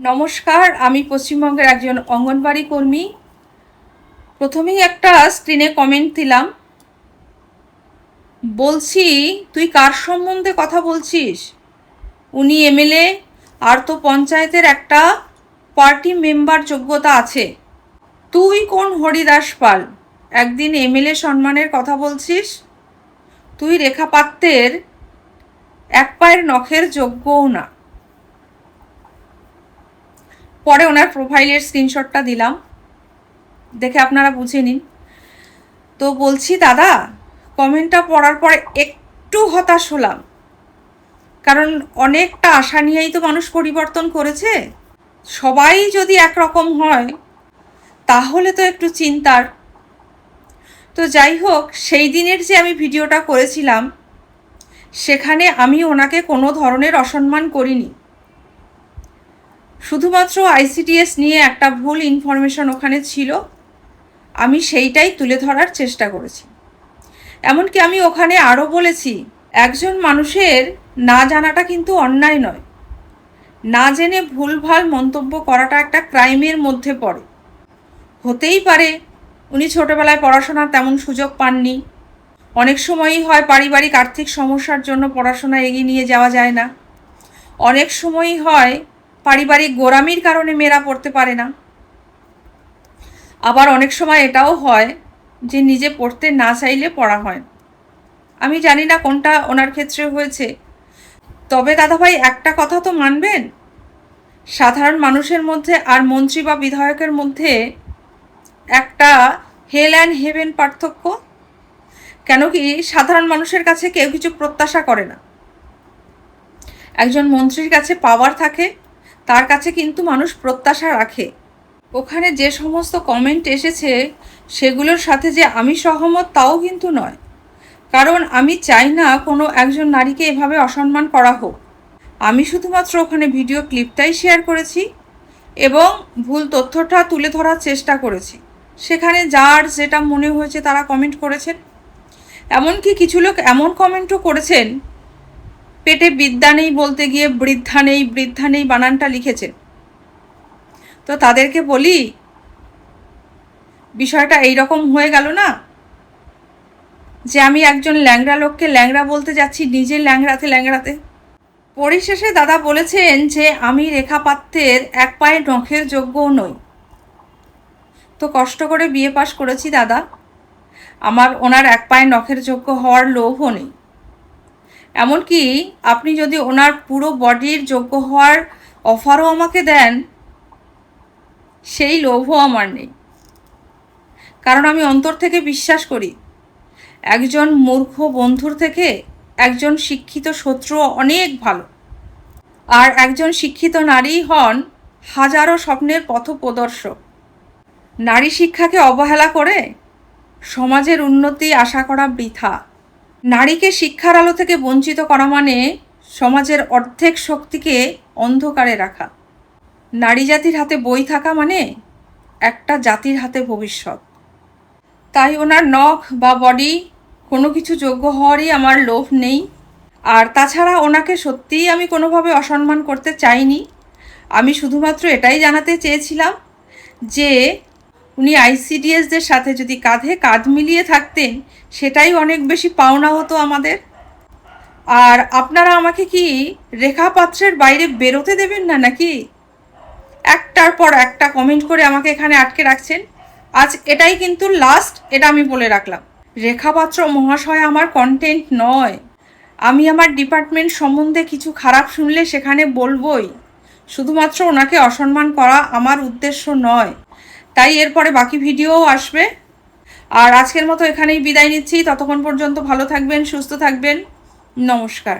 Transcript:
নমস্কার, আমি পশ্চিমবঙ্গের একজন অঙ্গনবাড়ি কর্মী। প্রথমেই একটা স্ক্রিনে কমেন্ট দিলাম, বলছি তুই কার সম্বন্ধে কথা বলছিস? উনি এমএলএ, আর তো পঞ্চায়েতের একটা পার্টি মেম্বার যোগ্যতা আছে। তুই কোন হরিদাস পাল একদিন এমএলএ সম্মানের কথা বলছিস? তুই রেখা পাত্রের এক পায়ের নখের যোগ্যও না। পরে ওনার প্রোফাইলের স্ক্রিনশটটা দিলাম, দেখে আপনারা বুঝে নিন। তো বলছি দাদা, কমেন্টটা পড়ার পরে একটু হতাশ হলাম, কারণ অনেকটা আশা নিয়েই তো মানুষ পরিবর্তন করেছে। সবাই যদি একরকম হয় তাহলে তো একটু চিন্তার। তো যাই হোক, সেই দিনের যে আমি ভিডিওটা করেছিলাম সেখানে আমি ওনাকে কোনো ধরনের অসম্মান করিনি। শুধুমাত্র আইসিডিএস নিয়ে একটা ভুল ইনফরমেশন ওখানে ছিল, আমি সেইটাই তুলে ধরার চেষ্টা করেছি। এমনকি আমি ওখানে আরও বলেছি, একজন মানুষের না জানাটা কিন্তু অন্যায় নয়। না জেনে ভুলভাল মন্তব্য করাটা একটা ক্রাইমের মধ্যে পড়ে। হতেই পারে উনি ছোটোবেলায় পড়াশোনার তেমন সুযোগ পাননি। অনেক সময়ই হয় পারিবারিক আর্থিক সমস্যার জন্য পড়াশোনা এগিয়ে নিয়ে যাওয়া যায় না। অনেক সময়ই হয় পারিবারিক গোঁড়ামির কারণে মেয়েরা পড়তে পারে না। আবার অনেক সময় এটাও হয় যে নিজে পড়তে না চাইলে পড়া হয়। আমি জানি না কোনটা ওনার ক্ষেত্রে হয়েছে। তবে দাদাভাই, একটা কথা তো মানবেন, সাধারণ মানুষের মধ্যে আর মন্ত্রী বা বিধায়কের মধ্যে একটা হেল অ্যান্ড হেভেন পার্থক্য। কেন কি, সাধারণ মানুষের কাছে কেউ কিছু প্রত্যাশা করে না। একজন মন্ত্রীর কাছে পাওয়ার থাকে, তার কাছে কিন্তু মানুষ প্রত্যাশা রাখে। ওখানে যে সমস্ত কমেন্ট এসেছে সেগুলোর সাথে যে আমি সহমত তাও কিন্তু নয়, কারণ আমি চাই না কোনো একজন নারীকে এভাবে অসম্মান করা হোক। আমি শুধুমাত্র ওখানে ভিডিও ক্লিপটাই শেয়ার করেছি এবং ভুল তথ্যটা তুলে ধরার চেষ্টা করেছি। সেখানে যার যেটা মনে হয়েছে তারা কমেন্ট করেছেন। এমনকি কিছু লোক এমন কমেন্টও করেছেন, পেটে বিদ্যা নেই বলতে গিয়ে বৃদ্ধা নেই বানানটা লিখেছেন। তো তাদেরকে বলি, বিষয়টা এইরকম হয়ে গেল না যে আমি একজন ল্যাংড়া লোককে ল্যাংড়া বলতে যাচ্ছি নিজে ল্যাংড়াতে। পরিশেষে দাদা বলেছেন যে আমি রেখা পাত্রের এক পায়ের নখের যোগ্যও নই। তো কষ্ট করে বিএ পাশ করেছি দাদা, আমার ওনার এক পায়ের নখের যোগ্য হওয়ার লোভও নেই। এমনকি আপনি যদি ওনার পুরো বডির যোগ্য হওয়ার অফারও আমাকে দেন, সেই লোভও আমার নেই। কারণ আমি অন্তর থেকে বিশ্বাস করি, একজন মূর্খ বন্ধুর থেকে একজন শিক্ষিত শত্রু অনেক ভালো। আর একজন শিক্ষিত নারী হন হাজারো স্বপ্নের পথপ্রদর্শক। নারী শিক্ষাকে অবহেলা করে সমাজের উন্নতি আশা করা বৃথা। নারীকে শিক্ষার আলো থেকে বঞ্চিত করা মানে সমাজের অর্ধেক শক্তিকে অন্ধকারে রাখা। নারী জাতির হাতে বই থাকা মানে একটা জাতির হাতে ভবিষ্যৎ। তাই ওনার নখ বা বডি কোনো কিছু যোগ্য হওয়ারই আমার লোভ নেই। আর তাছাড়া ওনাকে সত্যিই আমি কোনোভাবে অসম্মান করতে চাইনি। আমি শুধুমাত্র এটাই জানাতে চেয়েছিলাম যে উনি আইসিডিএসদের সাথে যদি কাঁধে কাঁধ মিলিয়ে থাকতেন, সেটাই অনেক বেশি পাওনা হতো আমাদের। আর আপনারা আমাকে কি রেখা পাত্রের বাইরে বেরোতে দেবেন না নাকি? একটার পর একটা কমেন্ট করে আমাকে এখানে আটকে রাখছেন। আজ এটাই কিন্তু লাস্ট, এটা আমি বলে রাখলাম। রেখা পাত্র মহাশয় আমার কন্টেন্ট নয়। আমি আমার ডিপার্টমেন্ট সম্বন্ধে কিছু খারাপ শুনলে সেখানে বলবই, শুধুমাত্র ওনাকে অসম্মান করা আমার উদ্দেশ্য নয়। তাই এরপরে বাকি ভিডিওও আসবে। আর আজকের মতো এখানেই বিদায় নিচ্ছি। ততক্ষণ পর্যন্ত ভালো থাকবেন, সুস্থ থাকবেন। নমস্কার।